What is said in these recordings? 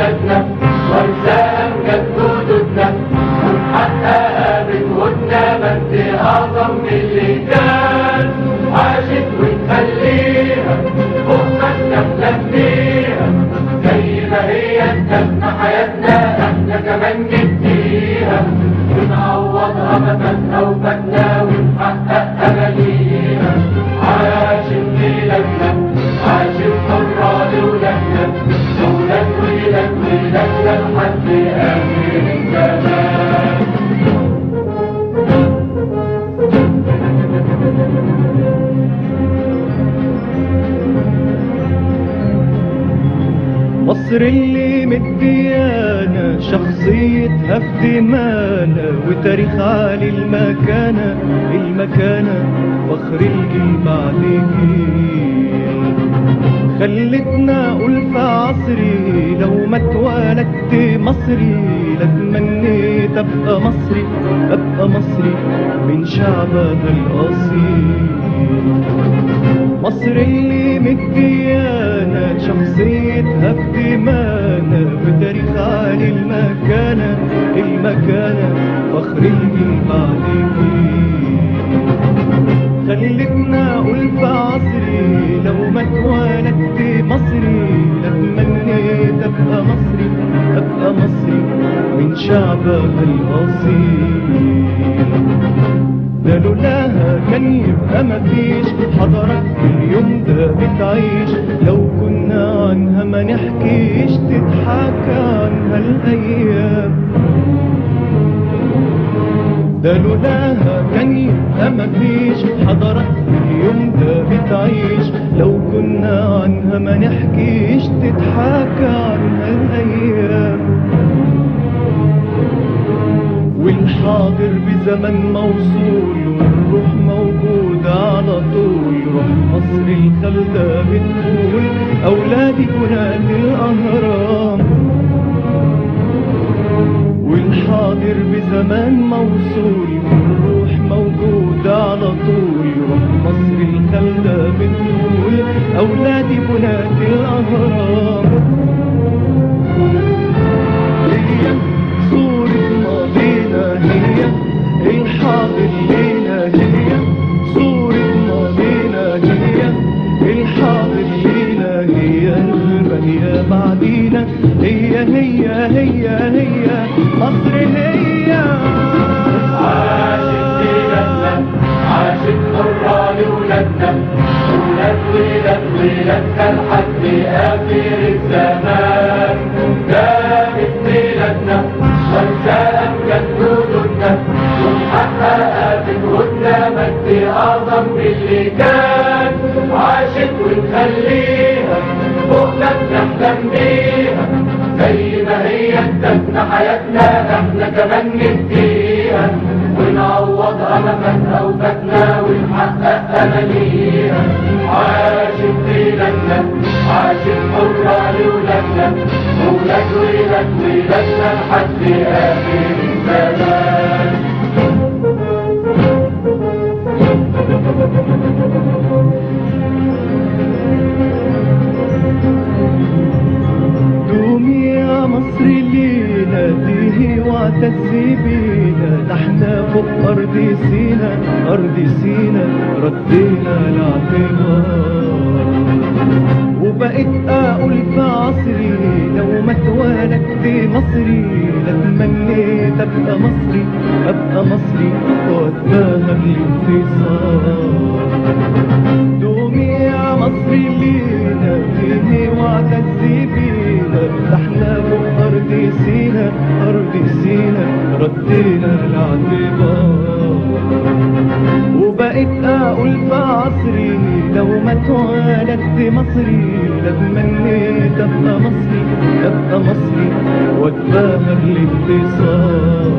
بلادنا وارثة أمجاد جدودنا ونحققها بجهودنا مجد أعظم من اللي كان. عاشت ونخليها فوق ما نحلم بيها زي ما هي انتهت حياتنا احنا كمان نديها ونعوضها مكانها وفاتنا ونحقق أمانيها. عاشت بلادنا عاشت حرة لولادنا ولاد ولاد ولادنا لحد آخر الزمان. مصر اللي مديانا شخصيتها في دمانا وتاريخ عالي المكانة فخر الجيل بعد جيل. خلتنا ألفة عصري لو ما اتولدت مصري لاتمنيت أبقى مصري من شعبها الأصيل. مصر اللي مديانا شخصيتها في دمانا وتاريخ عالي المكانة فخر الجيل بعد جيل. خلتنا ألفة عصري لو ما اتولدت مصري لاتمنيت أبقى مصري من شعبها الأصيل. ده لولاها كان يبقى مفيش حضارات اليوم ده بتعيش لو كنا عنها ما نحكيش تضحك عنها الأيام. ده لولاها كان يبقى مفيش حضارات اليوم ده بتعيش لو كنا عنها ما نحكيش تضحك عنها الأيام. والحاضر بزمن موصول والروح موجودة على طول. روح مصر الخلدة بتقول أولادي بنات الأهرام. والحاضر بزمان موصول والروح موجودة على طول. روح مصر الخلدة بتقول أولادي بنات الأهرام. هي صورة ماضينا هي الحاضر لينا هي صورة ماضينا هي الحاضر لينا هي الباقية بعدينا هي مصر هي. عاشت بلادنا عاشت حرة لولادنا ولاد ولادنا لحد آخر الزمان. دامت بلادنا وارثة أمجاد جدودنا ونحققها بجهودنا مجد أعظم من اللي كان. عاشت ونخليها فوق ما بنحلم بيها زي ما هي انتهت حياتنا احنا كمان نديها ونعوضها مكانها وفاتنا ونحقق أمانيها. عاشت بلادنا عاشت حرة لولادنا ولاد ولادنا لحد آخر الزمان. دومي يا مصر لينا ديه واعتزي بينا. ده احنا فوق أرض سينا ردينا الاعتبار. وبقيت أقول في عصري لو ما اتولدت مصري لاتمنيت أبقى مصري واتباهى الانتصار. دومي يا مصر لينا ديه واعتزي بينا. ده احنا فوق أرض سينا ردينا الاعتبار. وبقيت أقول في عصري لو ما اتولدت مصري لاتمنيت أبقى مصري واتباهى الانتصار.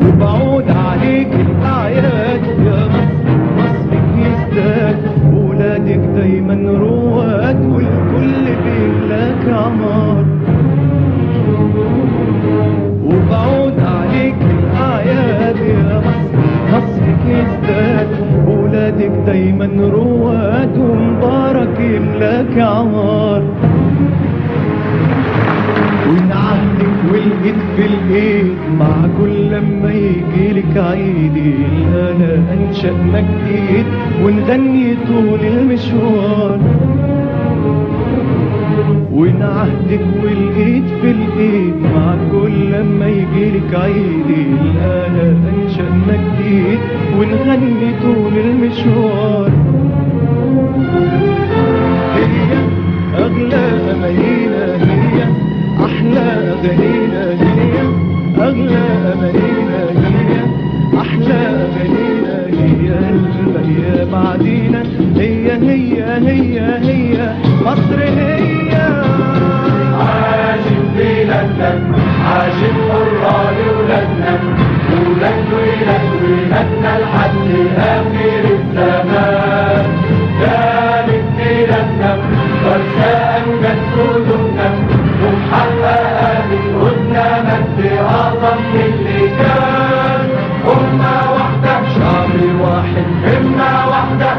وبعود عليك الأعياد يا مصر يزداد. ولادك دايما رواد والكل بيملاك عمار. وبعود عليك الأعياد يا مصر يزداد. ولادك دايما رواد ومبارك يملاك عمار. لما يجيلك عيدي انا انشأنا جديد ونغني طول المشوار، ونعهدك والايد في الايد مع كل لما يجيلك عيدي انا انشأنا جديد ونغني طول المشوار. هي اغلى امانينا، هي احلى اغانينا، هي اغلى امانينا، هي احلى اغانينا، هي هي بعدينا، هي هي هي هي مصر هي. عاشق بلادنا، عاشق حرة لولادنا، ولاد ولاد ولادنا لحد آخر الزمان. كانت بلادنا فرسان جت قلوبنا، ومحققة بجهودنا مجد أعظم من اللي كان. أمة واحدة، شعب واحد، همة واحدة،